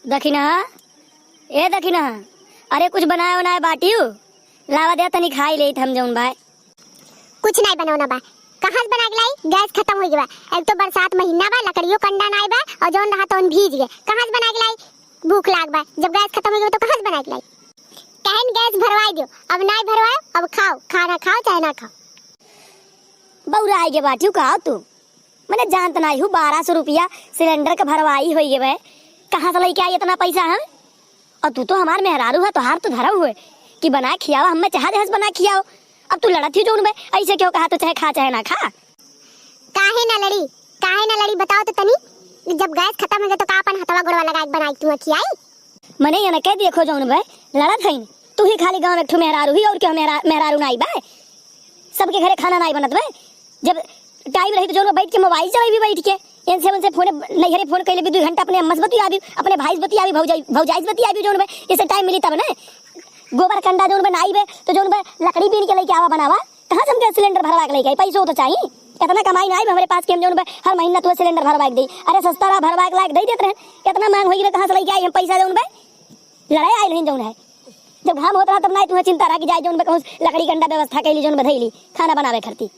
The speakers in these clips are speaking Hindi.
दखिना ए दखिना, अरे कुछ बनाए बनाए बाटियो लावा दे तनी खाई ले हम जौन भाई। कुछ नहीं बनाना बा। कहाँ से बना के लाई? गैस खत्म हो गया। एक तो बरसात महीना बा, लकड़ियों कंडा नहीं बा और जौन रहा तो भीज गए। कहाँ से बना के लाई? भूख लाग बा। जब गैस खत्म हो गया तो कहाँ से बना के लाई? कहन गैस भरवाई दो। अब नहीं भरवाए, अब खाओ, खाना खाओ चाहे ना खाओ। बउरा आई के बाटियो कहा तू मैंने जानत नहीं हूँ 1200 रुपया सिलेंडर का भरवाई हो गए। कहाँ से लेके आई इतना पैसा हम? और तू तो हमार मेहरारू है, तोहार तो धरा हुए कि बना खियाओ, हमें चाह दे बना खियाओ। अब तू लड़त थी जो उनमें ऐसे क्यों कहा? तो चाहे खा चाहे ना खा। काहे ना लड़ी? काहे ना लड़ी बताओ तो तनी। जब गैस खत्म हो गया तो कापन हथवा गोड़वा लगा के बनाई तू खियाई? मने ये न कह देखो जो उनमें लड़त है। तू ही खाली गांव में ठू मेहरारू ही और क्यों मेहरारू नहीं बा? सबके घरे खाना नहीं बनत बे। जब टाइम रही तो जो बैठ के मोबाइल चलाई भी बैठ के इनसे उनसे फोन नहीं हरे फोन कैले भी 2 घंटा अपने अम्मा से बतियाबी, अपने भाई से बतियाबी, भौजाई से बतियाबी। जो उनमें इसे टाइम मिली तब ना गोबर कंडा जो उनमें नाई बे तो जो उनमें लकड़ी बीन के लेके आवा बनावा। कहां से हम गैस सिलेंडर भरवा के लेके आई? पैसों तो चाहिए। इतना कमाई नहीं हमारे पास कि हम जो उनमें हर महीना तो सिलेंडर भरवा के दी। अरे सस्ता रहा भरवा के लायक दे देते हैं। इतना मांग होगी कहां से लेके आई हम पैसा? जो उनमें लड़ाई आई नहीं जो है। जब घाम होता तब नहीं तुम्हें चिंता रहा कि जाए जो उनमें कहूं लकड़ी कंडा व्यवस्था कैली जो बधैली खाना बनावे करती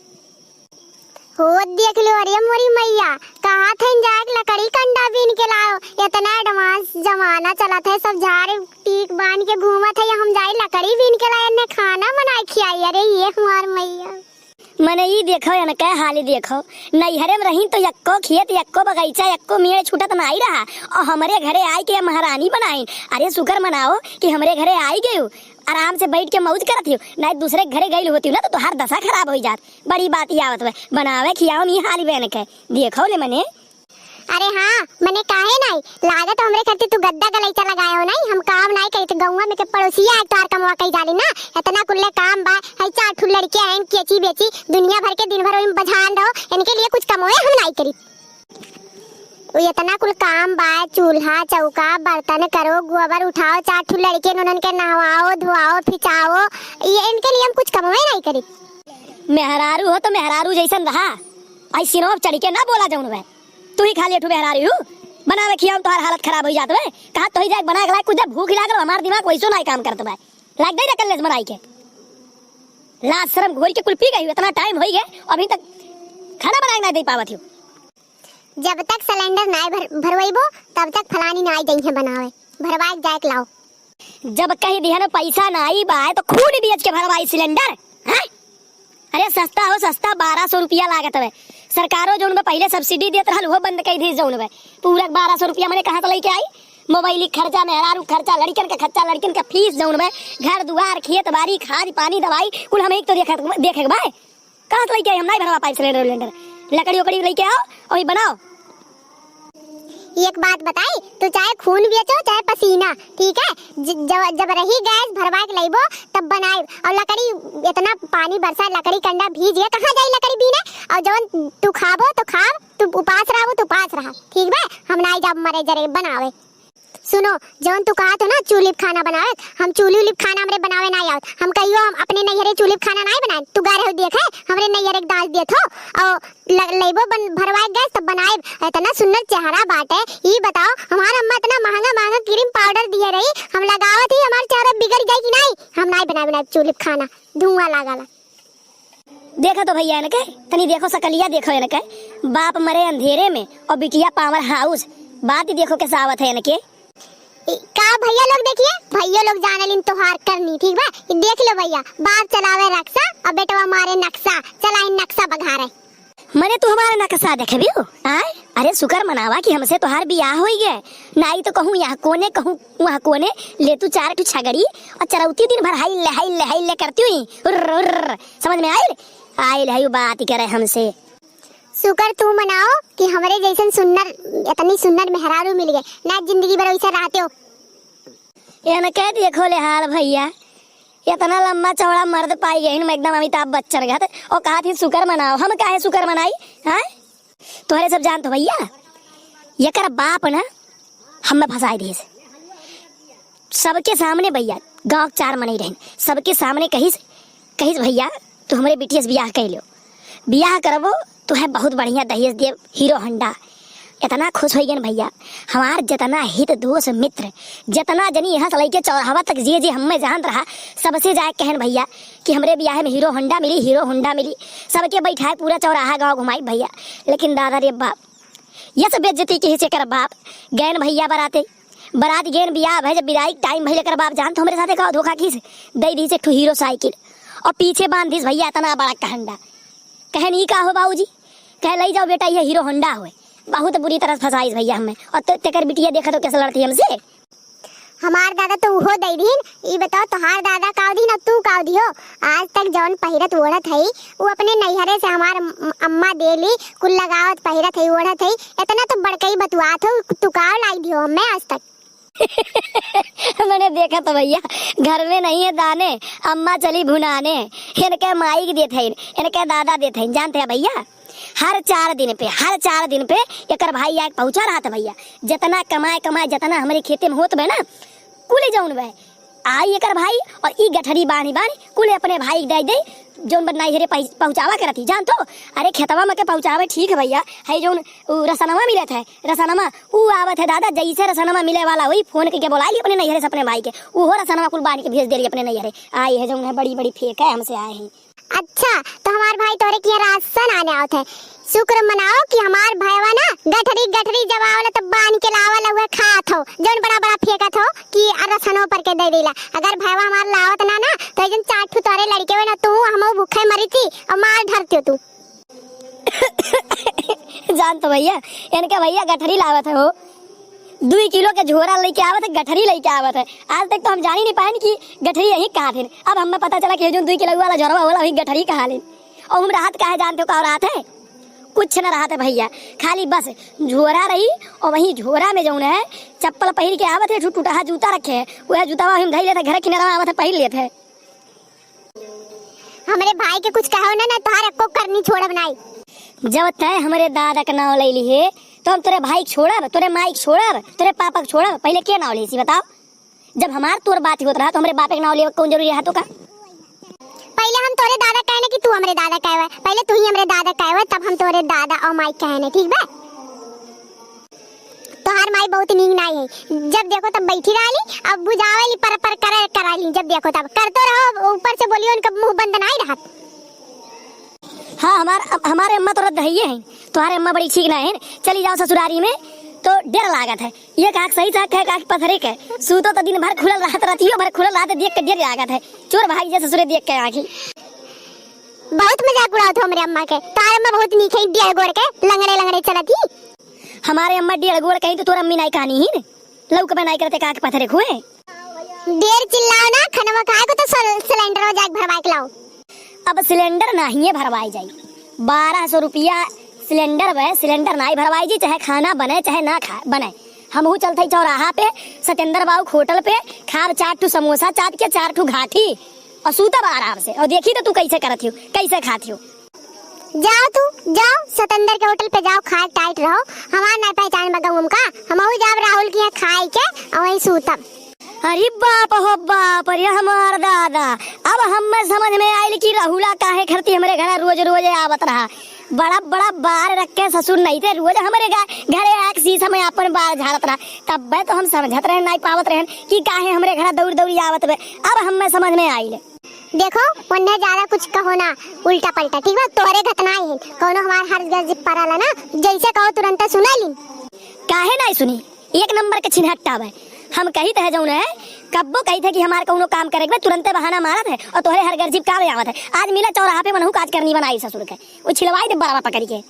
हो। देख लो अरे मोरी मैया, कहा थे जाके लकड़ी कंडा बीन के लाओ। इतना एडवांस जमाना चला था, सब झाड़ टीक बांध के घूमा था। हम जाए लकड़ी बीन के लाए ने खाना बनाए खियाई। अरे ये हमार मैया मने ई देखो या न कह हाली देखो। नैहरे में रही तो यक्को खेत यक्को बगीचा यक्को मेड़ छूटत नहीं रहा और हमारे घरे आई के महारानी बनाई। अरे शुक्र मनाओ कि हमारे घरे आई गई, आराम से बैठ के मौज करती हो। नहीं दूसरे घरे गई होती ना तो हर दशा खराब हो जात। बड़ी बात ही आवत है बनावे खियाओ मी हाली बहन के देखो ले मने। अरे हाँ मने काहे नहीं लागत हमरे खातिर तू गद्दा गलैचा लगाए हो। नहीं हम काम नहीं करते गौवा में के पड़ोसिया है तार कमवा कई जाली ना। इतना कुल्ले काम बा है, 4 ठुल लड़के हैं केची बेची दुनिया भर के दिन भर में बझान रहो। इनके लिए कुछ कमोए हम नहीं करी। वो इतना कुल काम बा, चूल्हा चौका बर्तन करो, गोबर उठाओ, 4 ठुल लड़के उनन के नहवाओ धुआओ फिचाओ। ये इनके लिए हम कुछ कमोए नहीं करी। मेहरारू हो तो मेहरारू जैसन रहा, ऐसी नोब चढ़ के ना बोला जाऊन वे। तू ही खाली ठू मेहरारू हो बनावे खियाओ तो हर हालत खराब हो जात है। कहा तो ही जाए बना के लायक कुछ भूख लाग हमार दिमाग वैसो नहीं काम करत बा। लाग दे रकल लेस बनाई के लाज शर्म घोर के कुल पी गई। इतना टाइम हो गया अभी तक खाना बना के नहीं दे पावत हो। जब तक सिलेंडर नहीं भरवाइबो तब तक फलानी नहीं देंगे बनावे। भरवा के जाए लाओ। जब कहीं दिहन पैसा नहीं बा तो खून बेच के भरवाई सिलेंडर है? अरे सस्ता हो सस्ता 1200 रुपया लागत है। सरकारों जो पहले सब्सिडी देत रहल वो बंद कर दी। जो पूरा 1200 रुपया मैंने कहाँ से लेके आई? मोबाइल खर्चा, मेहरारू खर्चा, लड़कन का खर्चा, लड़कन का फीस, जो घर दुआर खेत बाड़ी खाद पानी दवाई कुल हम एक तो देखे भाई। कहाँ से लेके आई? हम नहीं भरवा पाए सिलेंडर। लकड़ी उकड़ी लेके आओ और बनाओ। एक बात बताई, तू चाहे खून बेचो चाहे पसीना, ठीक है? जब रही गैस भरवा के लाइबो तब बनाए। और लकड़ी इतना पानी बरसा लकड़ी कंडा भीज गया, कहाँ जाई लकड़ी बीने? और जवन तू खाबो तो खाब, तू उपास रहो तो उपास रहा, ठीक बा? हम नहीं जब मरे जरे बनावे। सुनो जवन तू कहा तो ना चूल्ही खाना बनावे, हम चूल्ही खाना हमरे बनावे नहीं आवत। हम कहियो हम अपने नैहरे चूल्ही खाना नहीं बनाए। तू गा रहे देखे हमरे नैहरे दाल दिए थो और लेबो भरवाए गैस तब बनाए। इतना सुंदर चेहरा बाटे। ये बताओ हमारा अम्मा इतना महंगा महंगा क्रीम पाउडर दिए रही, हम लगावत ही हमारा चेहरा बिगड़ जाए कि नहीं? हम नहीं बनाए चूल्ही खाना, धुआं लागला। देखा तो भैया इनके तनी देखो सकलिया देखो इनके। बाप मरे अंधेरे में और बिटिया पावर हाउस। बात ही देखो कैसा आवत है इनके। का भैया लोग देखिए, भैया लोग जाने लिन तोहार करनी, ठीक बा? देख लो भैया बाप चलावे रक्षा और बेटवा मारे नक्शा चलाइन नक्शा बघारे। मने तू हमारा नक्शा देखे भी हो आए? अरे शुक्र मनावा कि हमसे तोहार बियाह हो गए। नहीं तो कहूँ यहाँ कोने कहूँ वहाँ कोने ले तू 4 ठू छगड़ी और चरौती दिन भर हाई ले करती हुई। समझ में आई है बात ही करे हमसे। शुक्र तू मनाओ कि हमारे जैसन सुंदर इतनी सुंदर मेहरारू मिल गए ना, जिंदगी भर वैसे रहते हो। ये न कह देखो ले हाल भैया, इतना लंबा चौड़ा मर्द पाई गई एकदम अमिताभ बच्चन गत और कहा थी शुक्र मनाओ। हम काहे शुक्र मनाई हैं? तोहरे सब जान तो भैया ये कर बाप ना हम में फंसाई दी सबके सामने। भैया गाँव 4 मनी रहे सबके सामने कहीं भैया तू हमारे बिटिया से बियाह कर लो। बियाह करबो तो है बहुत बढ़िया दहेज दिए हीरो होंडा इतना खुश हो गए भैया। हमार जितना हित दोस्त मित्र जितना जनी यहाँ से लेके चौराहा तक जी हमें जानत रहा, सबसे जाए कहन भैया कि हमरे ब्याह में हीरो होंडा मिली। सबके बैठाए पूरा चौराहा गाँव घुमाई भैया। लेकिन दादा रे बाप, ये सब बेइज्जती के हिस्से कर बाप गैन भैया बारात गेन बियाह है। जब बिराई टाइम भैया कर बाप जान तो हमारे साथ का धोखा खींच दे दी से हीरो साइकिल और पीछे बांध दी भैया इतना बड़ा कहंडा। कहन ई का हो बाबूजी, कह ले जाओ बेटा ये हीरो होंडा हो। बहुत बुरी तरह फंसाई भैया हमें। और तेकर बिटिया देखा तो कैसे लड़ती हमसे। हमार दादा तो उहो दई दिन। ई बताओ तोहार दादा काव दिन और तू काव दियो। आज तक जौन पहिरत ओढ़त है वो अपने नैहरे से हमार अम्मा देली कुल लगावत पहिरत है ओढ़त है। इतना तो बड़कई बतुआत हो, तू काव लाई दियो हमें आज तक। मैंने देखा तो भैया घर में नहीं है दाने, अम्मा चली भुनाने। इनके माई देते हैं, इनके दादा देते हैं। जानते हैं भैया हर 4 दिन पे एकर भाई आके पहुंचा रहा था भैया। जितना कमाए जितना हमारे खेते में होत बे ना कुल जौन बे आई एकर भाई और ई गठरी बानी कुल अपने भाई दे जौन बनाई हेरे पहुंचावा करती। जान तो अरे खेतवा में के पहुंचावे ठीक है भैया। है जौन रसनमा मिलत है, रसनमा ऊ आवत है दादा। जैसे रसनमा मिले वाला वही फोन करके बुला ली अपने नैहरे से अपने भाई के। वो रसनमा कुल बानी के भेज दे अपने नैहरे। आई है जौन है बड़ी फेंक है हमसे आए हैं। अच्छा तो हमार भाई तोरे के राशन आने आवत है। शुक्र मनाओ कि हमार भाईवा ना गठरी जब आवला तब बांध के लावला हुआ खात हो जौन बड़ा फेंकत हो कि रसनो पर के दे देला। अगर भाईवा हमार लावत ना तो जन 4 ठू तोरे लड़के वे ना तू हमो भूखे मरी थी और मार धरते तू। जान तो भैया इनके भैया गठरी लावत है हो 2 किलो के झोरा लेके आवत है, गठरी लेके आवत है। आज तक तो हम जान ही नहीं पाए कि गठरी यही कहाँ थे। अब हमें पता चला कि जो 2 किलो वाला झोरा वाला वही गठरी कहाँ ले। और हम राहत कहा जानते हो का राहत है, कुछ न रहा था भैया। खाली बस झोरा रही और वही झोरा में जो है चप्पल पहन के आवत है, टूटा जूता रखे है। वह जूता हम धई लेते घर किनारा आवत है पहन लेते है। हमारे भाई के कुछ कहो ना तोहार को करनी छोड़ बनाई। जब तय हमारे दादा का नाम ले ली है तो हम तेरे भाई छोड़ब, तेरे माई छोड़ब, तेरे पापा छोड़ब। पहले क्या नाम ली बताओ। जब हमार तोर बात होत रहा तो हमारे बाप के नाम ले कौन जरूरी है तो का। पहले हम तोरे दादा कहने कि तू हमरे दादा कहवे। पहले तू ही हमरे दादा कहवे तब हम तोरे दादा और माई कहने, ठीक बा। तोहार माई बहुत नींद नाई है। जब देखो तब बैठी रही अब बुझावली पर कराली। जब देखो तब करतो रहो, ऊपर से बोलियो उनका मुंह बंद नाई रहा। हाँ हमारे अम्मा तो रद्द है। तुम्हारे अम्मा बड़ी ठीक ना है। चली जाओ ससुरारी में तो डर लागत है। ये काक सही साक है काक पथरे के सूतो तो दिन भर खुलल रहत रहतियो भर खुलल रहत देख के डर लागत है। चोर भाई जैसे ससुरे देख के आखी बहुत मजाक उड़ावत हो हमरे अम्मा के। तार अम्मा बहुत नीक है, डेढ़ गोड़ के लंगड़े चलती। हमारे अम्मा 1.5 गोड़ कहीं तो तोर अम्मी नहीं कहानी ही लौक बनाई करते काक पथरे खुए। देर चिल्लाओ ना, खनवा खाए को तो सिलेंडर जाके भरवा के लाओ। अब सिलेंडर नहीं भरवाई जाई। 1200 रुपया सिलेंडर में सिलेंडर नहीं भरवाई जी, चाहे खाना बने चाहे ना बने। हम चलते चौराहा पे सत्येंद्र बाबू होटल पे खाब 4 ठू समोसा चाट के 4 ठू घाटी और सूतब आराम से। और देखी तो तू कैसे करती हो कैसे खाती हो। जाओ सत्येंद्र के होटल पे जाओ, खाए टाइट रहो। हमार ना पहचान बगाऊ हमका। हम जाब राहुल के यहाँ खाए के और वहीं सूतब। अरे बाप हो बाप रे हमार दादा। अब हमें समझ में आयल कि राहुला काहे करती हमारे घर रोज आवत रहा। बड़ा बार रख के ससुर नहीं थे, रोज हमारे घरे एक शीशा में अपन बार झाड़त रहा। तब तो हम समझत रहे नहीं पावत रहे कि काहे हमारे घर दौड़ी आवत बे। अब हमें समझ में आयल। देखो उन्हें ज्यादा कुछ कहो ना उल्टा पलटा, ठीक है। तोरे घटनाएं है कोनो हमार हर गज परला ना, जैसे कहो तुरंत सुना ली। काहे नहीं सुनी, 1 नंबर के छिनहट्टा बे। हम कही थे जौन है कब्बो कही थे कि हमारे कोनो काम करेगे तुरंत बहाना मारत है और तोहरे हर गर्जीब काम आवत है। आज मिला चौराहा पे मनहू काज करनी बनाई ससुर के वो छिलवाई दे बराबर पकड़ के।